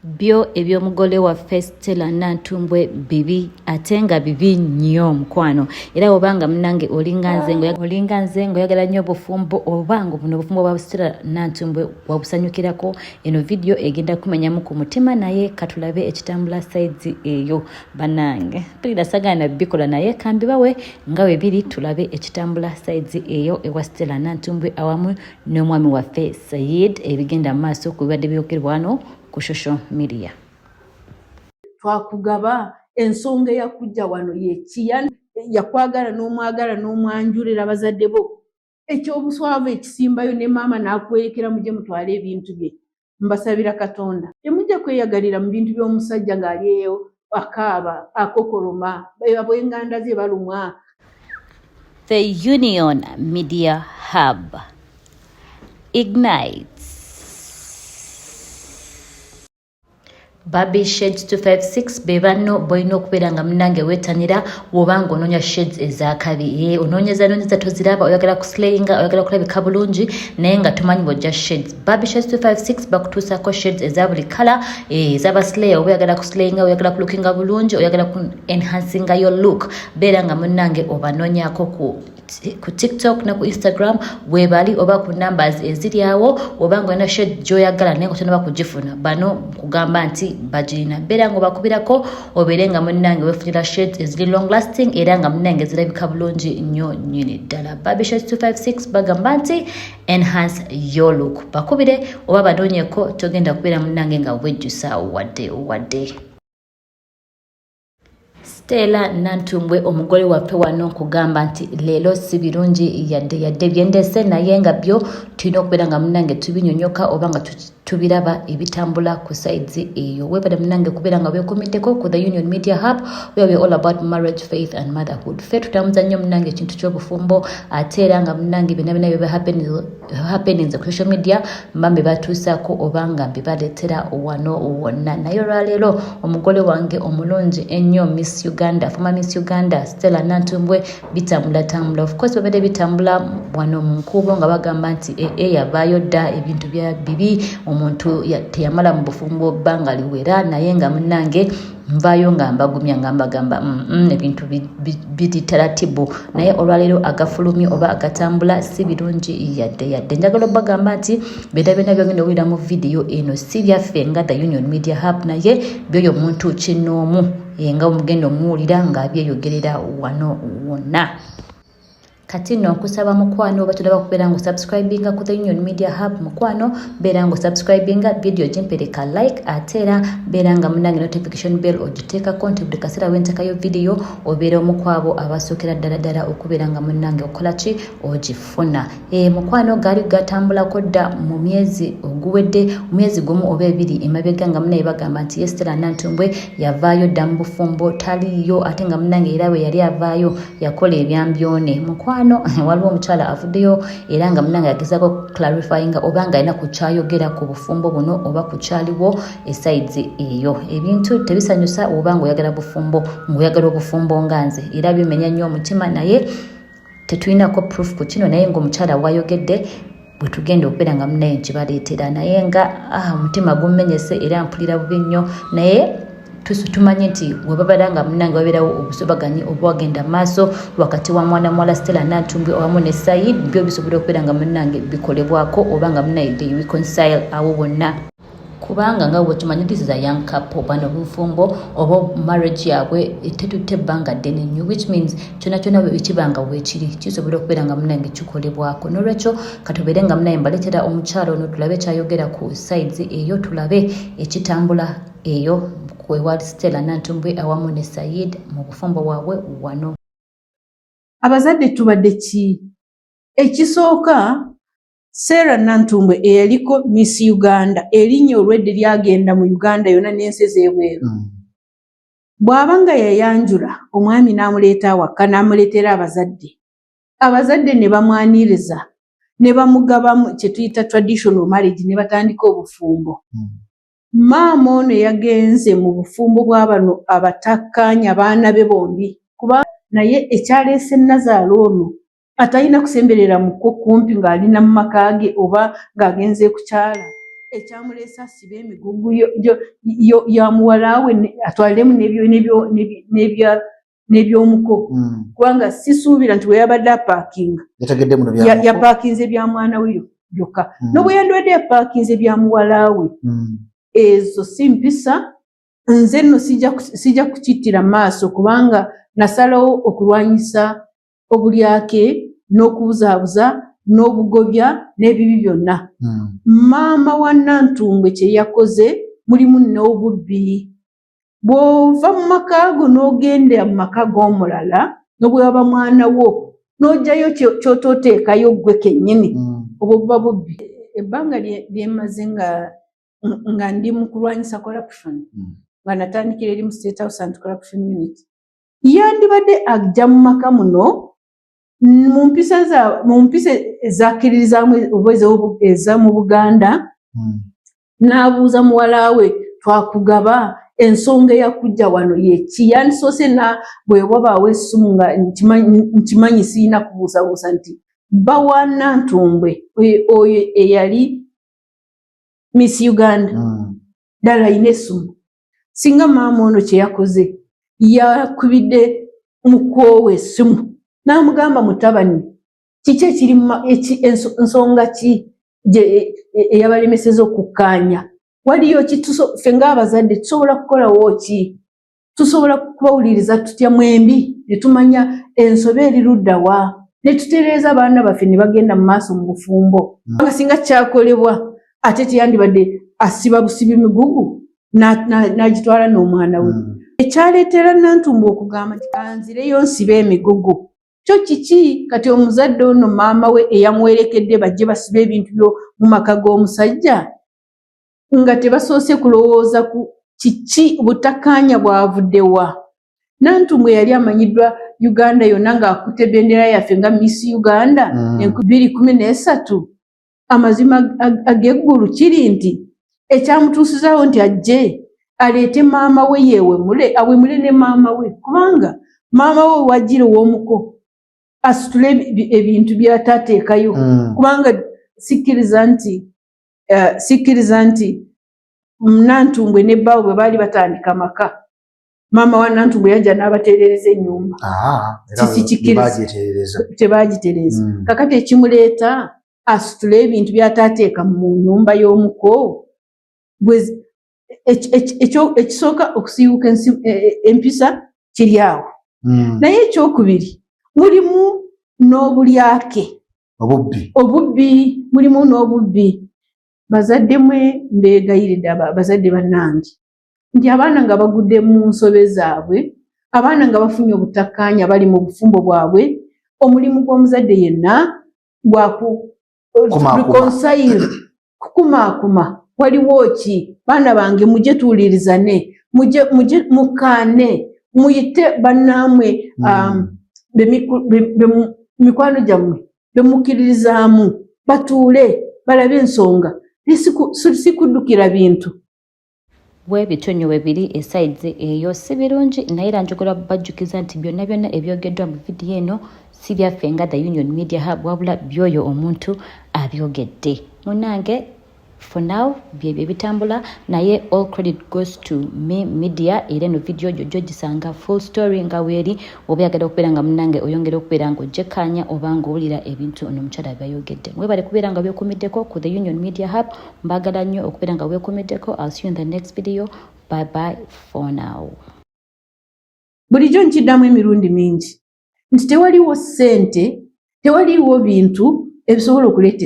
Byo eby'omugole waffe Stella Nantumbwe bibi ate nga bibi nnyo mukwano. Era obanga munnange olinga nze ng'oyagala nnyo obufumbo oba nga buno obufumbo bwa Stella Nantumbwe wabusanyukirako, eno vidiyo egenda kumenyamu ku mutima naye katulabe ekitambula saizi eyo bannange. Mpulira sagaana bikola naye kambibawe nga bwe biri tulabe ekitambula saizi eyo ewa Stella Nantumbwe awamu n'omwami waffe Said ebigenda mu maaso ku bibadde byogerwa wano ku social media. Twakugaba ensonga yakujja wano yekiya yakwagala n'omwanjulira bazadde bo ekyobuswavu ekisimbayo ne maama n'akwerekera muje mutwale ebintu bye. Mbasabira Katonda temujja kweyagalira mu bintu by'omusajja ng'ali eyo akaaba akokoloma abwenganda ze balumwa. The Union Media Hub ignites. Baby Shades 256 bebano boino okubeera nga munnange weetanira wobanga onoonya shades ezakabi onoonyeza toziraba oyagala kuslayinga oyagala kulabika bulungi naye nga tumanyi bwojja shades. Baby Shades 256 bakutuusako shades eza buli kala ez'abaslayer oba oyagala kuslayinga oyagala kulookinga bulungi oyagala ku enhancinga your look beera nga munnange obanoonyako ku TikTok na ku Instagram webali oba ku numbers eziri awo obanga olina shade gy'oyagala naye nga tonaba kugifuna bano kugamba nti bagirina beera nga obakubirako obeere nga munnange weefunira shades eziri long lasting era nga munnange zirabika bulungi nnyo nnyini ddala. Baby Shades 256 bagamba nti enhance your look bakubire oba banoonyeko togenda kubeera munnange nga wejjusa wadde. Stella Nantumbwe omugole waffe wano kugamba nti leero si birungi yadde byendese naye nga byo tulina okubeera nga munnange tubinyonyoka oba nga tubiraba ebitambula ku sides eyo. Webale munnange kubeera nga weekuumiddeko ku The Union Media Hub where we're all about marriage, faith and motherhood. Ffe tutamuza nnyo munnange ekintu ky'obufumbo ate era nga munnange byonna byonna happenings ku social media mbambe batuusaako oba nga mbibaleetera wano wonna. Naye olwaleero omugole wange omulungi ennyo Miss Uganda, former Miss Uganda Stella Nantumbwe bitambula. Of course babadde bitambula wano mu nkubo nga bagamba nti yavaayo dda ebintu bya bibi omuntu teyamala mu bufumbo bbanga liwera naye nga munnange nvaayo nga mbagumya nga mbagamba ebintu biri taratibu naye olwaleero agafulumye oba agatambula si birungi yadde. Njagala obbagamba nti byonna byogenda owulira mu vidiyo eno si byaffe nga The Union Media Hub naye byoyo omuntu kinnoomu nga omugenda omuwulira nga byeyogerera wano wonna. Kati no kusaba mukwano oba tulaba kubeera ngo subscribinga ku The Union Media Hub mukwano beera ngo subscribinga video jimpereka like atera beera nga munnange notification bell ogiteekako nti buli kaseera wentekayo video obeera omukwabo abasookera ddala okubeera nga munnange okola ki ogifuna. Mukwano gaali gatambulako dda mu myezi oguwedde omwezi gumu oba ebiri emabega nga munnange bagamba nti ye Stella Nantumbwe yavaayo dda mu bufumbo taliyo ate nga munnange era we yali avaayo yakola ebyambyone. Mukwano waliwo omukyala avuddeyo era nga munnange agezaako clarifyinga oba nga alina kukyayogera ku bufumbo buno oba kukyaliwo esaizi eyo. Ebintu tebisanyusa oba nga oyagala bufumbo ng'oyagala obufumbo nga nze era bimenya nnyo omutima naye tetulinako proof ku kino naye ng'omukyala wayogedde bwe tugenda okubeera nga munnaye nkibaleetera naye nga omutima gumenyese era mpulira bubi nnyo naye tumanyi nti webabala nga munnange wabeerawo obusobaganyi obwagenda maaso wakati wa mwana muwala Stella Nantumbwe awamu ne Said byo bisobola okubeera nga munnange bikolebwako oba nga munnange they reconcile awo bonna kubanga nga bwe tumanyi this is a young couple bano bufumbo oba marriage yaabwe tetutte ebbanga ddene nnyo which means kyonna bwe bikibanga weekiri kisobola okubeera nga munnange kikolebwako. N'olwekyo katubeere nga munnange mbaleetera omukyalo ono tulabe kyayogera ku sides eyo tulabe ekitambula eyo kwewali Stella Nantumbwe awamu ne Said mu bufumbo bwabwe wano. Abazadde tubadde ki ekisooka Stella Nantumbwe eyaliko Miss Uganda erinnya olwedde lyagenda mu Uganda yonna n'ensi ez'ebweru bw'aba nga yayanjula omwami n'amuleeta awaka n'amuleetera abazadde ne bamwaniriza ne bamugabamu kye tuyita traditional marriage ne batandika obufumbo. Maama ono yagenze mu bufumbo bw'abano abatakkaanya baana be bombi kuba naye ekyaleese Nazaalo ono atalina kusemberera muko kumpi ng'alina mu maka ge oba ng'agenze kukyala ekyamulesa asibe emigugu ya muwala we atwalemu n'ebyomuko kubanga sisuubira nti bwe yabadde apaakinga yapaakinze bya mwana we byokka n'obwe yandibadde yapaakinze bya muwala we ezo si mpisa nze nno sijja kukittira maaso kubanga nasalawo okulwanyisa obulyake n'okubuzaabuza n'obugobya n'ebibi byonna maama wa Nantumbwe kye yakoze mulimu n'obubbi bw'ova mu maka go n'ogenda mu maka g'omulala n'obwe waba mwana wo n'ojjayo ky'otooteekayo ggwe kennyini obwo buba bubbi ebbanga lyemaze nga ndi mu kulwanyisa corruption nga natandikira eri mu State House Anti-Corruption Unit yandibadde ajja mu maka muno mu mpisa ezakkiririzaamu eza mu Buganda n'abuuza muwala we twakugaba ensonga eyakujja wano yeki yandisoose bwe wabaawo essumu nga nkimanyi sirina kubuusabuusa nti bba wa Nantumbwe oyo eyali Miss Uganda ddala ayina essumu singa maama ono kye yakoze yakubidde mukoowe essimu n'amugamba mutabani kiki ekiri ensonga ki eyabalemeseza okukkaanya waliyo ki ffe ng'abazadde tusobola kukolawo ki tusobola kubawuliriza tutya mwembi ne tumanya ensobe eri luddawa ne tutereeza abaana baffe ne bagenda mu maaso mu bufumbo nga singa kyakolebwa ate teyandibadde asiba busibi migugu n'agitwala n'omwana we ekyaleetera Nantumbwe okugamba nti kanzireyo nsibe emigugu kyo kiki kati omuzadde ono maama we eyamuwerekedde bajje basibe ebintu byo mu maka g'omusajja nga tebasoose kulowooza ku kiki butakkaanya bwavuddewa Nantumbwe yali amanyiddwa Uganda yonna ng'akutte ebendera yaffe nga Miss Uganda 2013 amazima ag'eggulu kiri nti ekyamutuusizaawo nti ajje aleete maama we awemule ne maama we kubanga maama we wajjira ow'omuko asitule ebintu by'ataateekayo kubanga sikkiriza nti Nantumbwe ne bbaawe bwe baali batandika amaka maama wa Nantumbwe yajja n'abatereereza ennyumba tebagitereeza kakati ekimuleeta asitule ebintu by'ataateeka mu nnyumba y'omuko ekisooka okusiiwuka empisa kiri awo naye ekyokubiri mulimu n'obulyake obubbi mulimu n'obubbi bazadde mwe mbeegayiridde abazadde bannange nti abaana nga bagudde mu nsobe zaabwe abaana nga bafunye obutakkaanya bali mu bufumbo bwabwe omulimu gw'omuzadde yenna reconcile kukumaakuma waliwo ki baana bange mujje tuwulirizane mujje mukaane muyite bannaamwe mikwano gyammwe bemukkiririzaamu batuule balabe ensonga sikuddukira bintu bwe bitonnyo bibiri esaizi eyo si birungi naye era njogera bajjukiza nti byonna byonna ebyogeddwa mu vidiyo eno si byaffe nga The Union Media Hub wabula byoyo omuntu abyogedde munange for now byebyo bitambula naye all credit goes to me media era eno video jojo gisanga full story nga weeri oba yagala okubeera nga munange oyongera okubeera nga ogyekkaanya oba nga owulira ebintu ono omukyala byayogedde mwebale kubeera nga beekumiddeko ku The Union Media Hub mbaagala nnyo okubeera nga weekumiddeko. I'll see you in the next video. Bye bye for now. bulijjo nkiddamu emirundi mingi nti tewaliwo ssente tewaliwo bintu ebisobola okuleeta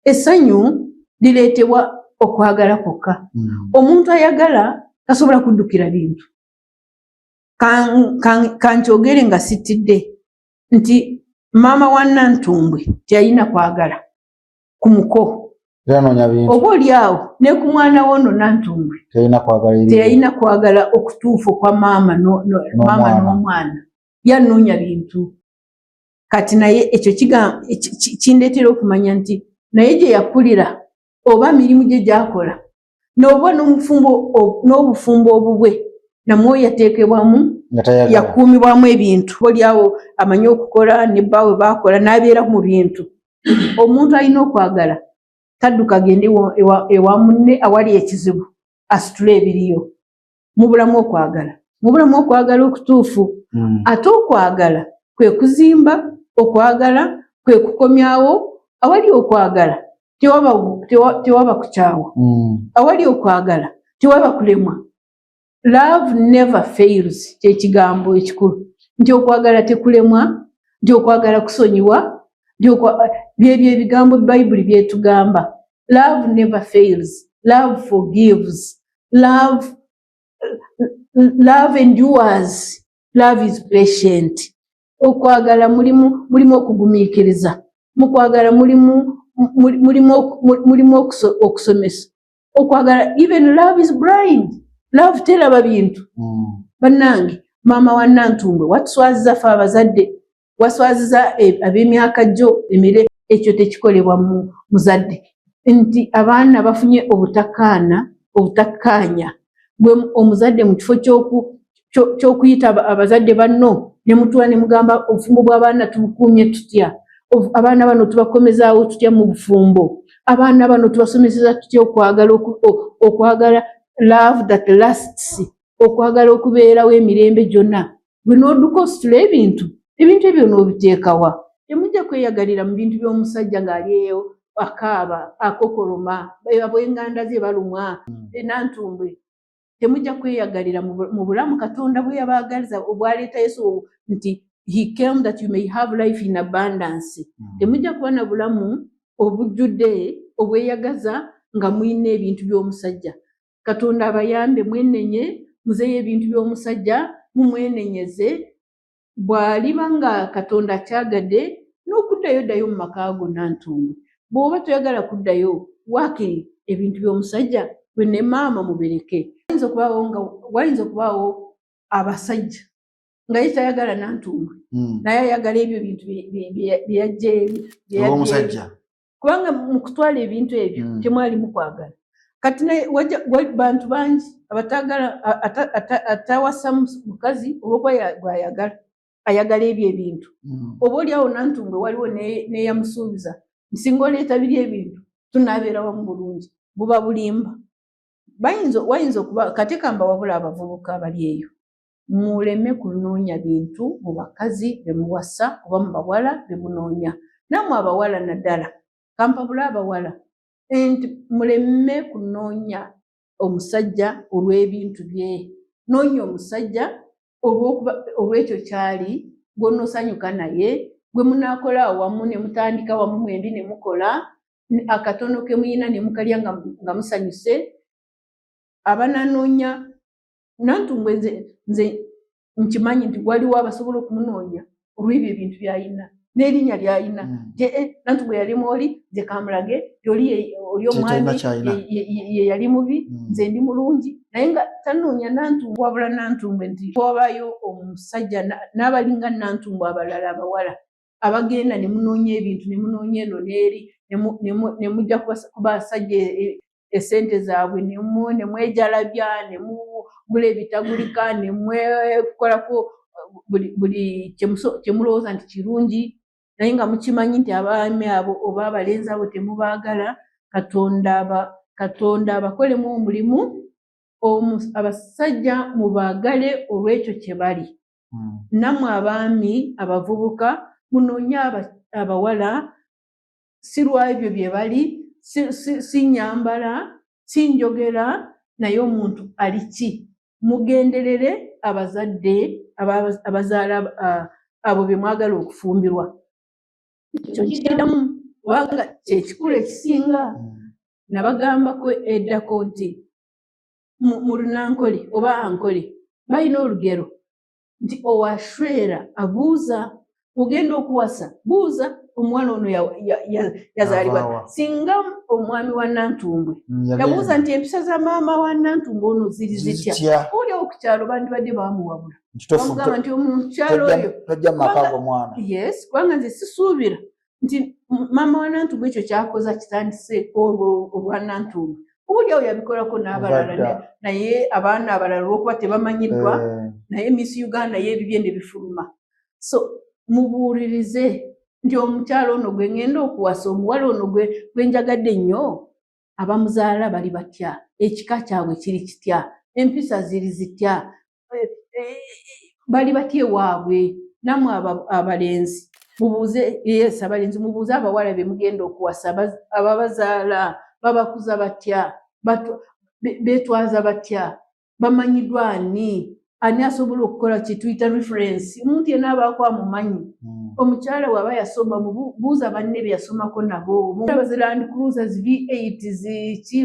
essanyu lireetebwa okwagala kwokka omuntu ayagala tasobola kuddukira bintu kankyogere nga sittidde nti maama wa Nantumbwe teyalina kwagala ku muko oba oli awo ne ku mwana wono Nantumbwe teyalina kwagala okutuufu kwa maama n'omwana yanoonya bintu kati naye ekyo kindeetera okumanya nti naye gye yakulira oba mirimu gye gyakola n'oba n'obufumbo obubwe namwo yateekebwamu yakuumibwamu ebintu oli awo amanyi okukola ne bbaawe baakola n'abeera mu bintu omuntu alina okwagala tadduka agende ewa munne awali ekizibu asitule ebiriyo mu bulamu okwagala okutuufu ate okwagala kwe kuzimba okwagala kwe kukomyawo awali okwagala tewaba kukyawa awali okwagala tewaba kulemwa. Love never fails kyekigambo ekikulu nti okwagala tekulemwa nti okwagala kusonyiwa byebyo ebigambo Bayibuli byetugamba. Love never fails. Love forgives. Love endures. Love is patient. Okwagala mulimu okugumiikiriza. Mukwagala mulimu okusomesa. Okwagala, even love is blind. Love teraba bintu. Bannange, maama wa Nantumbwe watuswaziza ffe abazadde, waswaziza ab'emyaka gyo emire, ekyo tekikolebwa muzadde. Nti abaana bafunye obutakkaanya bwe omuzadde mu kifo ky'okuyita abazadde banno ne mutuula ne mugamba obufumbo bw'abaana tubukuumye tutya, abaana bano tubakomezaawo tutya mu bufumbo, abaana bano tubasomeseza tutya okwagala love that lasts, okwagala okubeerawo emirembe gyonna. Gwe n'odduka ositula ebintu ebyo n'obiteekawa. Temujja kweyagalira mu bintu by'omusajja ng'alieyo akaaba akokoloma ab'enganda ze balumwa. Nantumbwe temujja kweyagalira mu bulamu Katonda bwe yabaagaliza obwaleeta Yesu nti he came that you may have life in abundance. Temujja kuba na bulamu obujjudde obweyagaza nga muyina ebintu by'omusajja. Katonda abayambe mwenenye muzeeyo ebintu by'omusajja mumwenenyeze. Bw'aliba nga Katonda kyagadde n'okuddayo ddayo mu maka go Nantumbwe. Bw'oba toyagala kuddayo waakiri ebintu by'omusajja gwe ne maama mubereke. Wayinza okubaawo abasajja nga ye tayagala Nantumbwe naye ayagala ebyo bintu byeyajja omusajja, kubanga mu kutwala ebintu ebyo temwali mukwagala. Kati bantu bangi atawasa mukazi olw'okuba gwayagala ayagala ebyo ebintu. Oba oliawo Nantumbwe waliwo neyamusuubiza nsinga oleeta biri ebintu tunaabeera wamu bulungi, buba bulimba. Wayinza okuba kati kamba wabula abavubuka abali eyo muleme kunoonya bintu mu bakazi be muwasa oba mu bawala be munoonya. Nammwe abawala naddala kampabula abawala nti muleme kunoonya omusajja olw'ebintu bye. Noonya omusajja olw'ekyo kyali gw'onosanyuka naye, gwe munaakola awamu ne mutandika wamu mwendi ne mukola akatono ke muyina ne mukalya nga musanyuse. Abananoonya Nantumbwe nze nkimanyi nti waliwo abasobola okumunoonya olw'ebyo ebintu by'ayina n'erinnya ly'ayina. Nantumbwe yali mwoli nze kamulage oli omwami ye yali mubi nze ndi mulungi, naye nga tanoonya Nantumbwe wabula Nantumbwe nti wabaayo omusajja n'abalinga Nantumbwe abalala abawala abagenda ne munoonya ebintu ne munoonya eno n'eri ne mujja kubasajja esente zaabwe ne mwejalabya ne mugula ebitagulika ne mwekolako buli kyemulowooza nti kirungi, naye nga mukimanyi nti abaami abo oba abalenzi abo temubaagala. Katonda abakolemu omulimu. Abasajja mubaagale olw'ekyo kye bali. Nammwe abaami abavubuka munoonye abawala si lw'ebyo bye bali, si nyambala, si njogera, naye omuntu ali ki. Mugenderere abazadde abazaala abo be mwagala okufumbirwa. Ekyo nkiddamu kubanga kyekikulu ekisinga. Nabagambako eddako nti mu Lunankole oba Ankole balina olugero nti owashwera abuuza. Ogenda okuwasa buuza omwana ono yazaalibwa. Singa omwami wa Nantumbwe yabuuza nti empisa za maama wa Nantumbwe ono ziri zitya, olio okukyalo bandibadde bamuwabula bamugamba nti omuntu kyalo oyo tojja mumaka mwana. Yes, kubanga nze sisuubira nti maama wa Nantumbwe ekyo kyakoza kitandiseeko olwa Nantumbwe. Obuliawo yabikolako n'abalala naye abaana abalala olw'okuba tebamanyiddwa naye Miss Uganda y'ebibye ne bifuluma. So mubuulirize nti omukyalo ono gwe ngenda okuwasa omuwala ono gwe njagadde ennyo abamuzaala bali batya ekika kyabwe kiri kitya empisa ziri zitya bali batya ewaabwe nammwe abalenzi mubuuze abalenzi mubuuze abawala be mugenda okuwasa ababazaala babakuza batya beetwaza batya bamanyiddwa ani asobola okukola kye tuyita reference omuntu yenna abaako amumanyi omukyala waba yasoma buuza banne bye yasomako nabo abaziland cruisers V8 ziki